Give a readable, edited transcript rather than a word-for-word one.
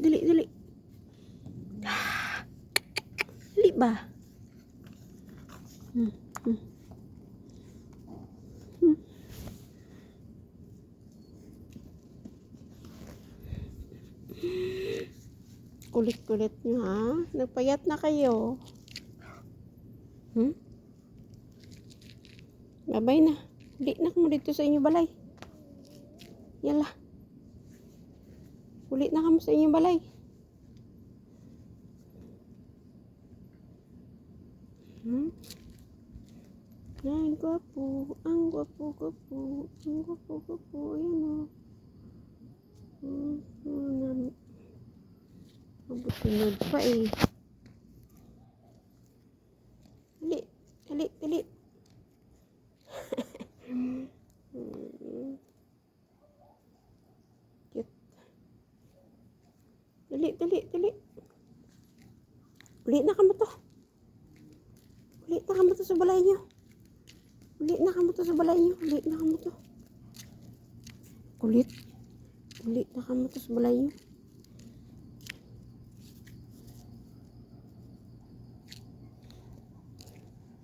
dali, dali. Dali ba? Hmm, hmm. Hmm. Kulit-kulit nyo, ha? Nagpayat na kayo. Babay na. Uli na kamo dito sa inyo balay. Yala. Uli na kamo sa inyo balay. Ang gwapo. Ang gwapo-gwapo. Ang gwapo-gwapo. Ayan o. Mabutinod pa eh. Dali. Dali. Dali. Cute. Dali. Dali. Dali. Uli na kamo to. Uli na kamo to sa balay nyo. Uli na kamo to sa balay nyo. Uli na kamo to. Kulit. Uli na kamo to sa balay nyo.